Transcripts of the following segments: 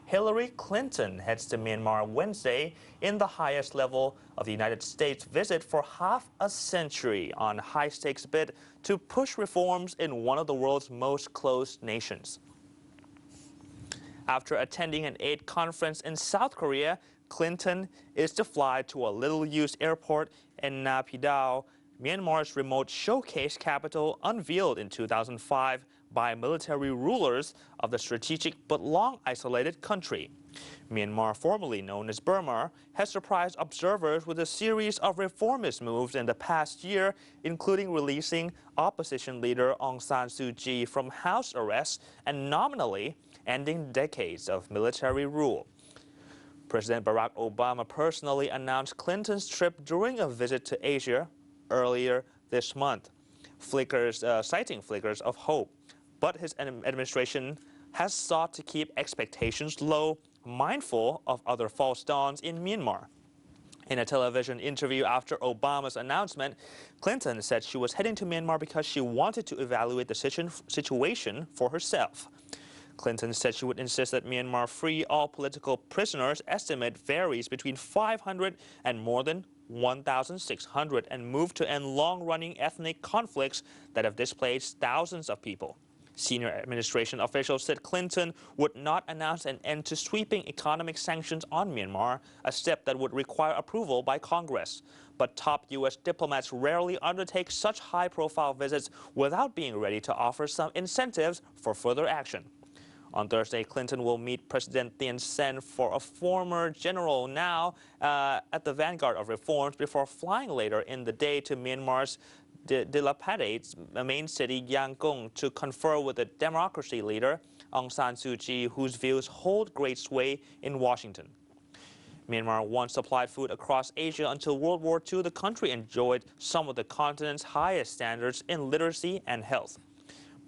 Hillary Clinton heads to Myanmar Wednesday in the highest level of the United States visit for half a century on high-stakes bid to push reforms in one of the world's most closed nations. After attending an aid conference in South Korea, Clinton is to fly to a little-used airport in Naypyidaw, Myanmar's remote showcase capital unveiled in 2005 by military rulers of the strategic but long-isolated country. Myanmar, formerly known as Burma, has surprised observers with a series of reformist moves in the past year, including releasing opposition leader Aung San Suu Kyi from house arrest and nominally ending decades of military rule. President Barack Obama personally announced Clinton's trip during a visit to Asia earlier this month, citing flickers of hope. But his administration has sought to keep expectations low, mindful of other false dawns in Myanmar. In a television interview after Obama's announcement, Clinton said she was heading to Myanmar because she wanted to evaluate the situation for herself. Clinton said she would insist that Myanmar free all political prisoners. Estimate varies between 500 and more than 1,600, and move to end long-running ethnic conflicts that have displaced thousands of people. Senior administration officials said Clinton would not announce an end to sweeping economic sanctions on Myanmar, a step that would require approval by Congress. But top U.S. diplomats rarely undertake such high-profile visits without being ready to offer some incentives for further action. On Thursday, Clinton will meet President Thein Sein, for a former general now at the vanguard of reforms, before flying later in the day to Myanmar's dilapidated main city Yangon to confer with the democracy leader Aung San Suu Kyi, whose views hold great sway in Washington. Myanmar once supplied food across Asia. Until World War II, the country enjoyed some of the continent's highest standards in literacy and health.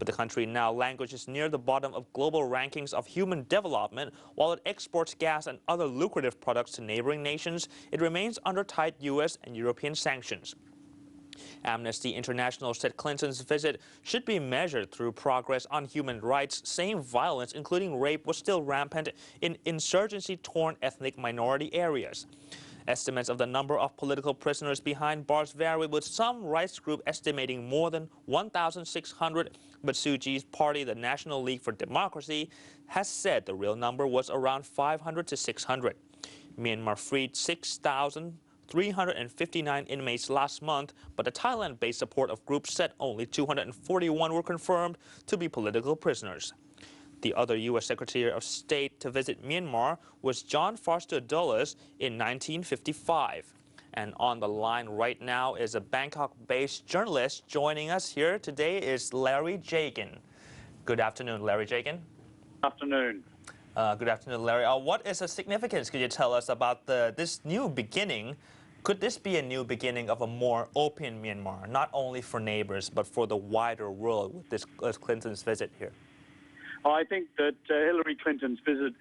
But the country now languishes near the bottom of global rankings of human development. While it exports gas and other lucrative products to neighboring nations, it remains under tight U.S. and European sanctions. Amnesty International said Clinton's visit should be measured through progress on human rights, saying violence, including rape, was still rampant in insurgency-torn ethnic minority areas. Estimates of the number of political prisoners behind bars vary, with some rights group estimating more than 1,600, but Suu Kyi's party, the National League for Democracy, has said the real number was around 500 to 600. Myanmar freed 6,359 inmates last month, but the Thailand-based support of groups said only 241 were confirmed to be political prisoners. The other U.S. Secretary of State to visit Myanmar was John Foster Dulles in 1955. And on the line right now is a Bangkok-based journalist. Joining us here today is Larry Jagan. Good afternoon, Larry Jagan. Afternoon. Good afternoon, Larry. What is the significance, could you tell us, about this new beginning? Could this be a new beginning of a more open Myanmar, not only for neighbors, but for the wider world with this Clinton's visit here? I think that Hillary Clinton's visit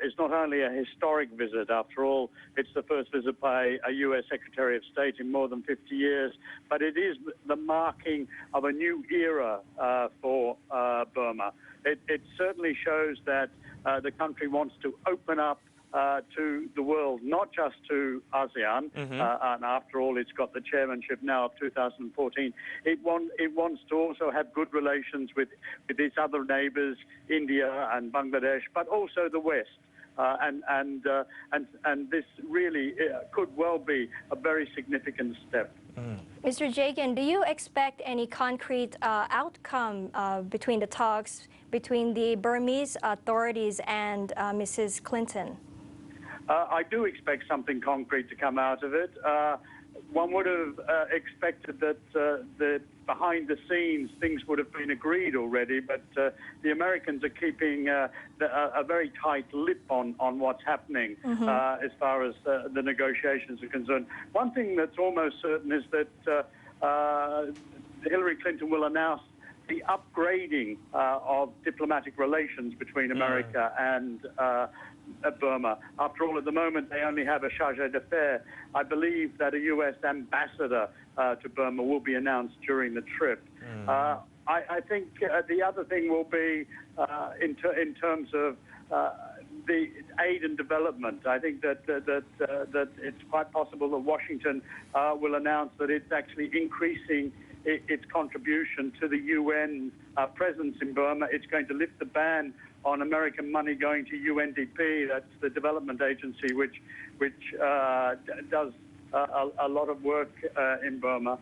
is not only a historic visit. After all, it's the first visit by a U.S. Secretary of State in more than 50 years, but it is the marking of a new era for Burma. It certainly shows that the country wants to open up to the world, not just to ASEAN, and after all, it's got the chairmanship now of 2014. It wants to also have good relations with its other neighbours, India and Bangladesh, but also the West. And this really could well be a very significant step. Mr. Jagan, do you expect any concrete outcome between the talks between the Burmese authorities and Mrs. Clinton? I do expect something concrete to come out of it. One would have expected that behind the scenes things would have been agreed already, but the Americans are keeping a very tight lip on what's happening as far as the negotiations are concerned. One thing that's almost certain is that Hillary Clinton will announce the upgrading of diplomatic relations between America and Burma. After all, at the moment, they only have a charge d'affaires. I believe that a U.S. ambassador to Burma will be announced during the trip. I think the other thing will be in terms of the aid and development. I think that it's quite possible that Washington will announce that it's actually increasing its contribution to the UN presence in Burma. It's going to lift the ban on American money going to UNDP. That's the development agency which does a lot of work in Burma,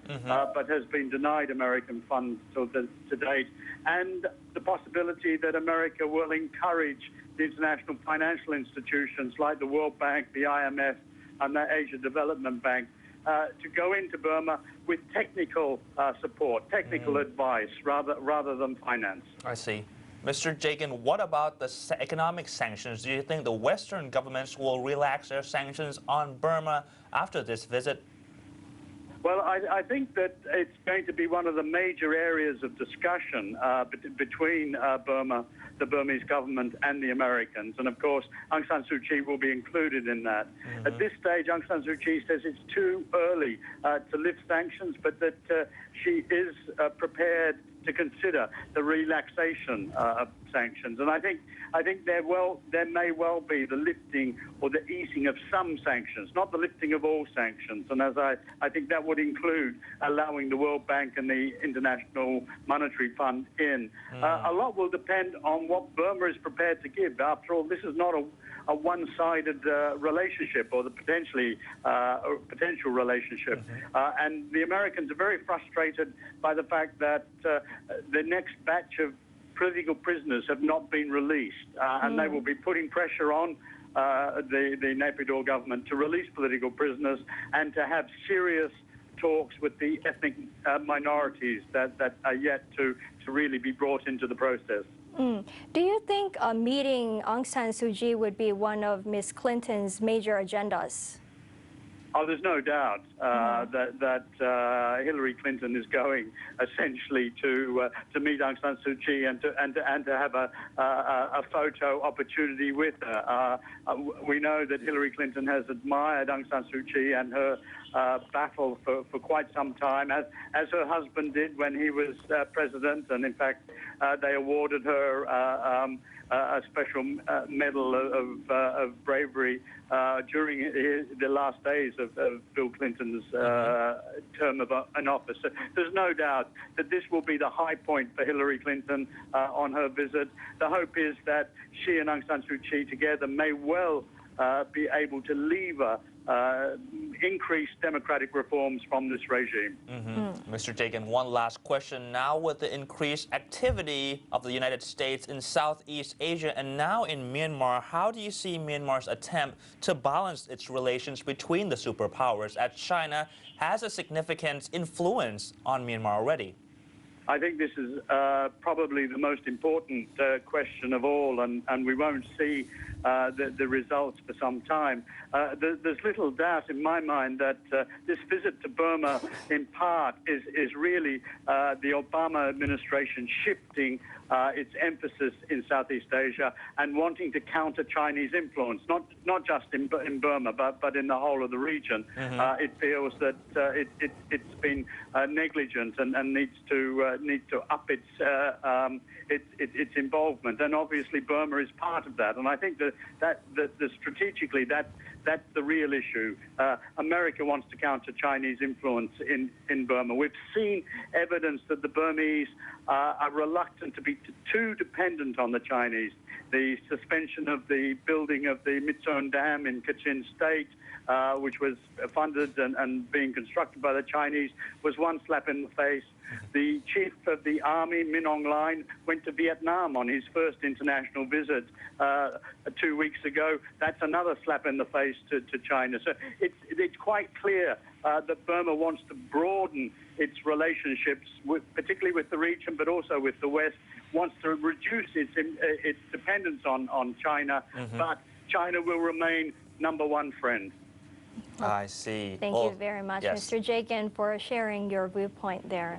but has been denied American funds to date. And the possibility that America will encourage the international financial institutions like the World Bank, the IMF, and the Asia Development Bank to go into Burma with technical support, technical advice, rather than finance. I see. Mr. Jagan, what about the economic sanctions? Do you think the Western governments will relax their sanctions on Burma after this visit? Well, I think that it's going to be one of the major areas of discussion between Burma, the Burmese government, and the Americans. And of course, Aung San Suu Kyi will be included in that. At this stage, Aung San Suu Kyi says it's too early to lift sanctions, but that she is prepared to consider the relaxation of sanctions. And I think there may well be the lifting or the easing of some sanctions, not the lifting of all sanctions. And as I think that would include allowing the World Bank and the International Monetary Fund in. A lot will depend on what Burma is prepared to give. After all, this is not a one-sided relationship, or the potential relationship. And the Americans are very frustrated by the fact that the next batch of political prisoners have not been released, and they will be putting pressure on the Naypyidaw government to release political prisoners and to have serious talks with the ethnic minorities that are yet to really be brought into the process. Do you think meeting Aung San Suu Kyi would be one of Ms. Clinton's major agendas? Oh, there's no doubt that Hillary Clinton is going essentially to meet Aung San Suu Kyi and to have a photo opportunity with her. We know that Hillary Clinton has admired Aung San Suu Kyi and her battle for quite some time, as her husband did when he was president, and in fact they awarded her a special medal of bravery during the last days of Bill Clinton's term in office. So there's no doubt that this will be the high point for Hillary Clinton on her visit. The hope is that she and Aung San Suu Kyi together may well be able to lever increased democratic reforms from this regime. Mr. Jagan, one last question. Now with the increased activity of the United States in Southeast Asia and now in Myanmar, how do you see Myanmar's attempt to balance its relations between the superpowers, as China has a significant influence on Myanmar already? I think this is probably the most important question of all, and we won't see the results for some time. There's little doubt in my mind that this visit to Burma, in part, is really the Obama administration shifting its emphasis in Southeast Asia and wanting to counter Chinese influence, not just in Burma, but in the whole of the region. It feels that it's been negligent and needs to up its involvement, and obviously Burma is part of that. And I think that strategically that's the real issue. America wants to counter Chinese influence in Burma. We've seen evidence that the Burmese are reluctant to be too dependent on the Chinese. The suspension of the building of the Mitsun Dam in Kachin State, which was funded and being constructed by the Chinese, was one slap in the face. The chief of the army, Min Aung Hlaing, went to Vietnam on his first international visit 2 weeks ago. That's another slap in the face to China. So it's quite clear that Burma wants to broaden its relationships, particularly with the region, but also with the West, wants to reduce its dependence on China, but China will remain #1 friend. I see. Thank you very much, Mr. Jagan, for sharing your viewpoint there.